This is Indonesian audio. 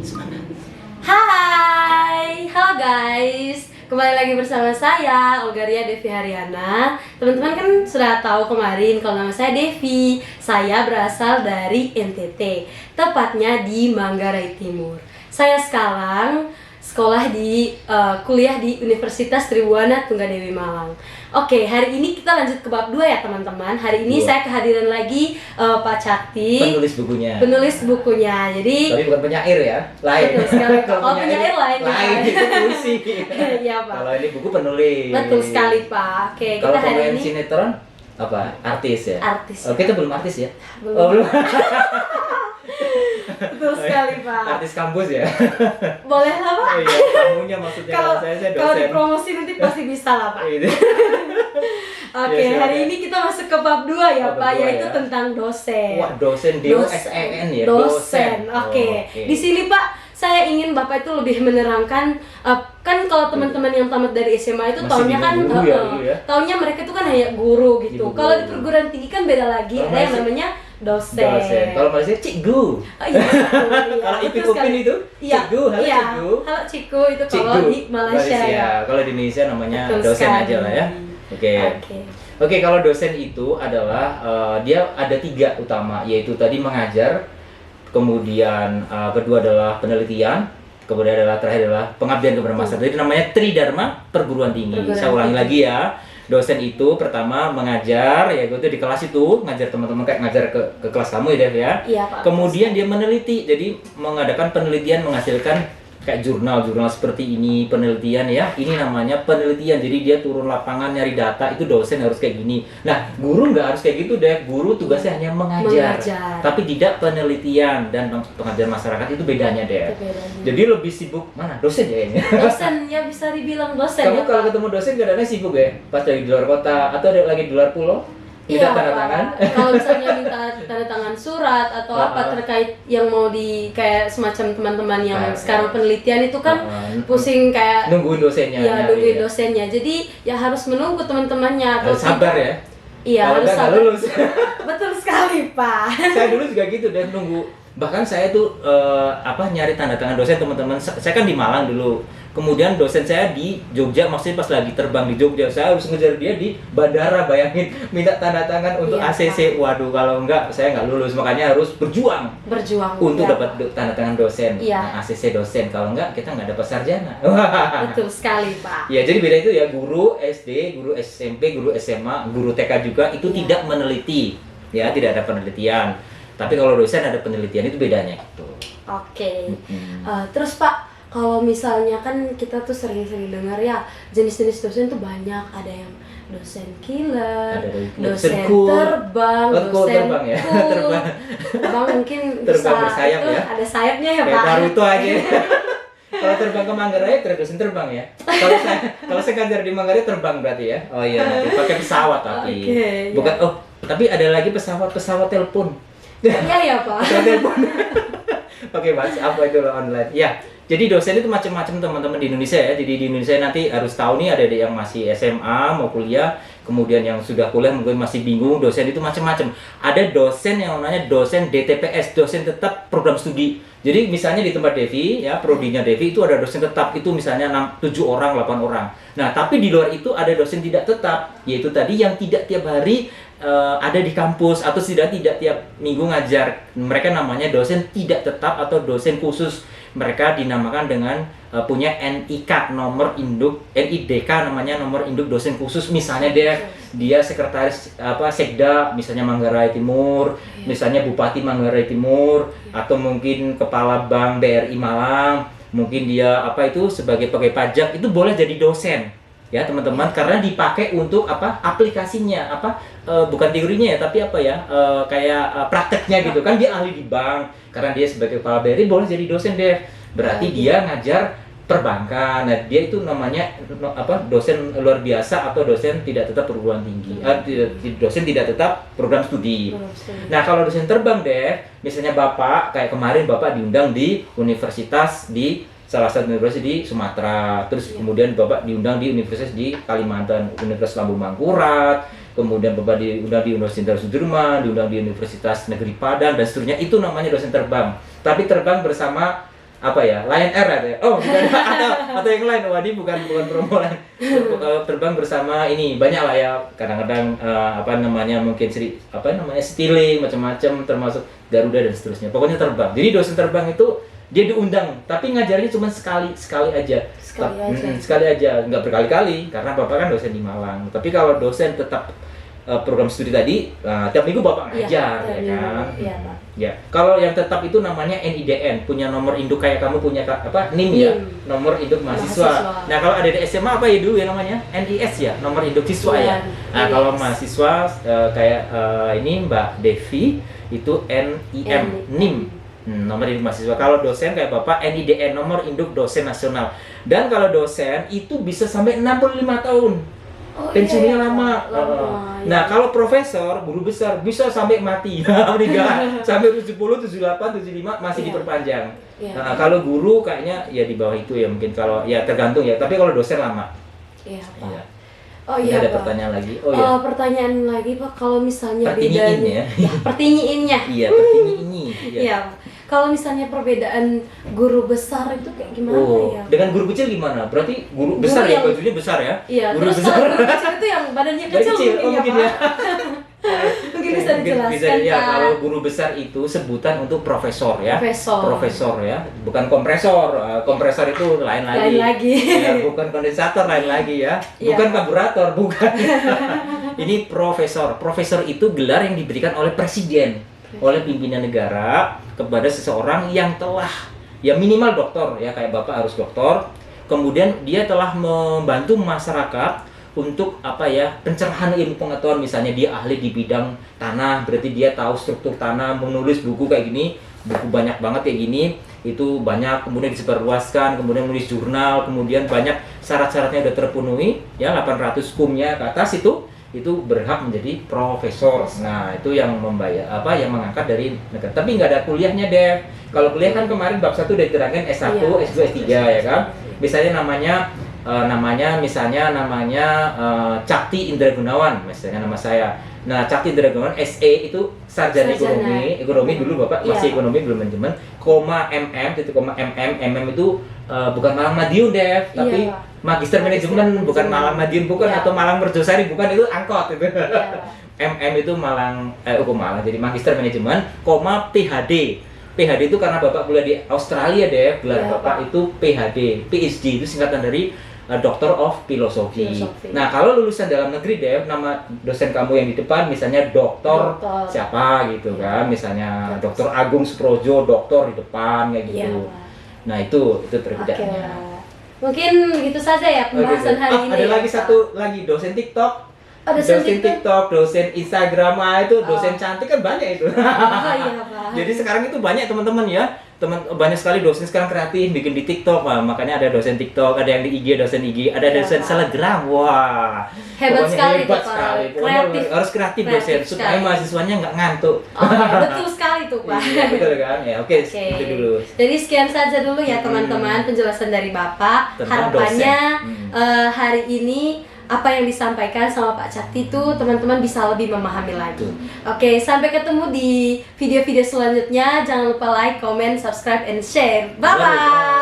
Semangat. Hai, halo guys. Kembali lagi bersama saya, Olgaria Devi Haryana. Teman-teman kan sudah tahu kemarin kalau nama saya Devi. Saya berasal dari NTT, tepatnya di Manggarai Timur. Saya sekarang sekolah di kuliah di Universitas Tribuana Tunggadewi Malang. Oke, hari ini kita lanjut ke bab 2 ya teman-teman. Hari ini saya kehadiran lagi Pak Cakti, penulis bukunya. Jadi tapi bukan penyair ya, lain. Betul sekali. Kalau penyair lain. itu puisi. Iya Pak. Kalau ini buku penulis. Betul sekali Pak. Oke, Kalau kita hari pemain ini sinetron apa? Artis ya. Artis. Oh, kita belum artis ya? Belum. Oh, belum. Betul sekali Pak. Artis kampus ya. Boleh lah Pak. Oh, iya, kamunya maksudnya. Kalau saya dosen. kalau dipromosi nanti pasti bisa lah Pak. Gitu. Oke, Ya, hari ini kita masuk ke bab 2 ya Bab Pak, 2 yaitu ya. tentang dosen. Wah, dosen DOSEN ya. Dosen. Oh, Oke. oke. Di sini Pak, saya ingin Bapak itu lebih menerangkan kan kalau teman-teman yang tamat dari SMA itu Masih taunya kan bingung dulu ya, dulu ya. taunya mereka itu kan hanya guru gitu. Ibu Kalau guru. di perguruan tinggi kan beda lagi, Kalau ada yang masih- namanya dosen. Kalau Malaysia cikgu. Oh, iya, betul, iya. Kalau Betul Ipin sekali. Upin itu Iya, cikgu, halo iya. cikgu. Halo Ciku itu kalau di Malaysia ya. Kalau di Indonesia namanya Betul dosen sekali. aja lah ya. Oke. Oke. Oke, kalau dosen itu adalah dia ada 3 utama, yaitu tadi mengajar, kemudian kedua adalah penelitian, kemudian terakhir adalah pengabdian kepada masyarakat. Jadi namanya Tridharma Perguruan Tinggi. Perguruan Saya ulangi tinggi. lagi ya. Dosen itu pertama mengajar, ya itu di kelas itu ngajar teman-teman kayak ngajar ke kelas kamu ya Dev ya. Iya Pak. Kemudian dia meneliti, jadi mengadakan penelitian menghasilkan kayak jurnal seperti ini, penelitian ya. Ini namanya penelitian. Jadi dia turun lapangan nyari data, itu dosen harus kayak gini. Nah, guru nggak harus kayak gitu deh. Guru tugasnya hanya mengajar. Tapi tidak penelitian dan pengajaran masyarakat, itu bedanya deh. Itu bedanya. Jadi lebih sibuk mana? Dosen ya ini. Dosen ya bisa dibilang dosen Kamu ya kalau Pak. ketemu dosen kadang-kadang sibuk ya? Pas lagi di luar kota atau lagi di luar pulau? Minta Iya, tanda Pak. tangan? Kalau misalnya minta tanda tangan surat atau apa terkait yang mau di kayak semacam teman-teman yang sekarang penelitian itu kan pusing kayak Nungguin dosennya. ya nyari nungguin ya. dosennya. Jadi ya harus menunggu teman-temannya atau Harus sabar ya. Iya, Kalau harus nggak sabar. lulus. Betul sekali, Pak. Saya dulu juga gitu dan nunggu. Bahkan saya tuh nyari tanda tangan dosen teman-teman. Saya kan di Malang dulu. Kemudian dosen saya di Jogja, maksudnya pas lagi terbang di Jogja, saya harus ngejar dia di bandara, bayangin, minta tanda tangan untuk Iya, ACC. Waduh, kalau enggak saya nggak lulus, makanya harus berjuang untuk ya, dapat tanda tangan dosen. Iya. Nah, ACC dosen, kalau enggak kita nggak dapat sarjana. Betul sekali, Pak. Ya, jadi beda itu ya, guru SD, guru SMP, guru SMA, guru TK juga itu Iya. tidak meneliti. Ya, tidak ada penelitian. Tapi kalau dosen ada penelitian, itu bedanya gitu. Oke. Terus Pak, kalau misalnya kan kita tuh sering-sering dengar ya jenis-jenis dosen tuh banyak. Ada yang dosen killer, Ada dosen cool. terbang, Cool, dosen terbang ya. cool. Terbang. Terbang mungkin Terbang bisa bersayap itu ya. ada sayapnya ya Kayak Pak. Naruto aja. Kalau terbang ke Manggarai terus dosen terbang ya. Kalau saya ngajar di Manggarai terbang berarti ya. Oh iya, nanti pakai pesawat tapi. Oke, Bukan ya. tapi ada lagi pesawat telepon. Iya ya Pak. Pesawat telepon. Oke, Mas, apa itu online? Ya. Jadi dosen itu macam-macam teman-teman di Indonesia ya. Jadi di Indonesia nanti harus tahu nih ada yang masih SMA mau kuliah, kemudian yang sudah kuliah mungkin masih bingung, dosen itu macam-macam. Ada dosen yang namanya dosen DTPS, dosen tetap program studi. Jadi misalnya di tempat Devi ya, prodinya Devi itu ada dosen tetap, itu misalnya 7 orang, 8 orang. Nah, tapi di luar itu ada dosen tidak tetap, yaitu tadi yang tidak tiap hari ada di kampus atau tidak tiap minggu ngajar. Mereka namanya dosen tidak tetap atau dosen khusus. Mereka dinamakan dengan punya NIK, nomor induk, NIDK namanya, nomor induk dosen khusus. Misalnya dia sekretaris Sekda misalnya Manggarai Timur, misalnya Bupati Manggarai Timur, atau mungkin kepala Bank BRI Malang, mungkin dia sebagai pegawai pajak, itu boleh jadi dosen. Ya teman-teman, karena dipakai untuk aplikasinya, bukan teorinya ya, tapi kayak prakteknya gitu kan. Dia ahli di bank, karena dia sebagai kepala BRI boleh jadi dosen deh. Berarti dia ngajar perbankan. Nah, dia itu namanya dosen luar biasa atau dosen tidak tetap perguruan tinggi. Dosen tidak tetap program studi. Nah, kalau dosen terbang deh, misalnya Bapak kayak kemarin Bapak diundang di universitas di salah satu universitas di Sumatera, terus kemudian Bapak diundang di universitas di Kalimantan, Universitas Lambung Mangkurat, kemudian Bapak diundang di Universitas Sudirman, diundang di Universitas Negeri Padang dan seterusnya. Itu namanya dosen terbang. Tapi terbang bersama apa ya, Lion Air ada ya? Oh bukan, atau yang lain. Wah ini bukan promo lain. Terbang bersama ini banyak lah ya, kadang-kadang apa namanya mungkin Citylink macam-macam, termasuk Garuda dan seterusnya, pokoknya terbang. Jadi dosen terbang itu dia diundang, tapi ngajarnya cuma sekali aja. Sekali aja, nggak berkali-kali, karena Bapak kan dosen di Malang. Tapi kalau dosen tetap program studi tadi, tiap minggu Bapak ngajar, ya kan? Iya, Pak. Ya, kalau yang tetap itu namanya NIDN, punya nomor induk kayak kamu punya NIM ya, nomor induk mahasiswa. Nah, kalau ada di SMA apa ya dulu ya namanya? NIS ya, nomor induk siswa ya. Nah, kalau mahasiswa kayak ini Mbak Devi itu NIM. Nomor induk mahasiswa. Kalau dosen kayak Bapak NIDN, nomor induk dosen nasional. Dan kalau dosen itu bisa sampai 65 tahun. Pensiunnya lama. Nah, kalau profesor, guru besar bisa sampai mati. Meninggal sampai 70, 78, 75 masih diperpanjang. Nah, kalau guru kayaknya ya di bawah itu ya mungkin, kalau ya tergantung ya. Tapi kalau dosen lama. Iya, Pak. Iya. Oh iya, ada Pak. Pertanyaan lagi. Oh iya. Pertanyaan lagi, Pak, kalau misalnya Pertinyiin bedanya ya. pertinyiinnya. Iya, pertinyiinnya. Iya. Kalau misalnya perbedaan guru besar itu kayak gimana ya? Dengan guru kecil gimana? Berarti guru besar ya, bajunya besar ya? Iya, guru terus besar. kalau guru kecil itu yang badannya kecil, mungkin ya. Mungkin bisa dijelaskan, ya, Pak. kalau guru besar itu sebutan untuk profesor ya. Profesor Ya, bukan kompresor. Kompresor itu lain lagi. Ya, bukan kondensator lain lagi ya. Bukan karburator, bukan. Ini profesor. Profesor itu gelar yang diberikan oleh presiden, oleh pimpinan negara kepada seseorang yang telah ya minimal doktor ya, kayak Bapak harus doktor. Kemudian dia telah membantu masyarakat untuk apa ya, pencerahan ilmu pengetahuan. Misalnya dia ahli di bidang tanah, berarti dia tahu struktur tanah, menulis buku kayak gini, buku banyak banget kayak gini, itu banyak, kemudian disebarluaskan, kemudian menulis jurnal, kemudian banyak syarat-syaratnya udah terpenuhi ya, 800 kumnya ke atas itu berhak menjadi profesor. Nah, itu yang membayar yang mengangkat dari negara. Tapi nggak ada kuliahnya, Dev. Kalau kuliah kan kemarin bab 1 udah diterangkan S1, S2, S3 ya kan. Misalnya namanya Cakti Indra Gunawan, misalnya nama saya. Nah, Cakti Indra Gunawan SE itu sarjana ekonomi dulu Bapak masih ekonomi belum manajemen, MM itu bukan Malang Madiun, Dev, tapi Magister Manajemen, bukan Malang Madiun, bukan, atau Malang Merjosari, bukan, itu angkot itu. MM itu Malang, jadi Magister Manajemen, PhD. PhD itu karena Bapak kuliah di Australia, Dev, gelar Bapak itu PhD itu singkatan dari Doctor of Philosophy. Nah, kalau lulusan dalam negeri, Dev, nama dosen kamu yang di depan misalnya doktor siapa gitu kan, misalnya Dr. Agung Suprojo, doktor di depan kayak gitu. Nah, itu perbedaannya. Mungkin gitu saja ya pembahasan hari ini. Ada lagi satu lagi, dosen TikTok. Dosen TikTok, dosen Instagram, itu dosen cantik kan banyak itu. Iya, Pak. Jadi sekarang itu banyak teman-teman ya. Banyak sekali dosen sekarang kreatif bikin di TikTok. Makanya ada dosen TikTok, ada yang di IG, dosen IG, ada dosen Telegram. Wah. Hebat sekali, Pak. Kreatif. Harus kreatif dosen supaya mahasiswanya nggak ngantuk. Betul sekali tuh, Pak. Iya, betul kan? Ya, oke. Itu dulu. Jadi sekian saja dulu ya teman-teman penjelasan dari Bapak. Harapannya hari ini apa yang disampaikan sama Pak Cakti itu teman-teman bisa lebih memahami lagi. Oke, sampai ketemu di video-video selanjutnya. Jangan lupa like, comment, subscribe, and share. Bye-bye!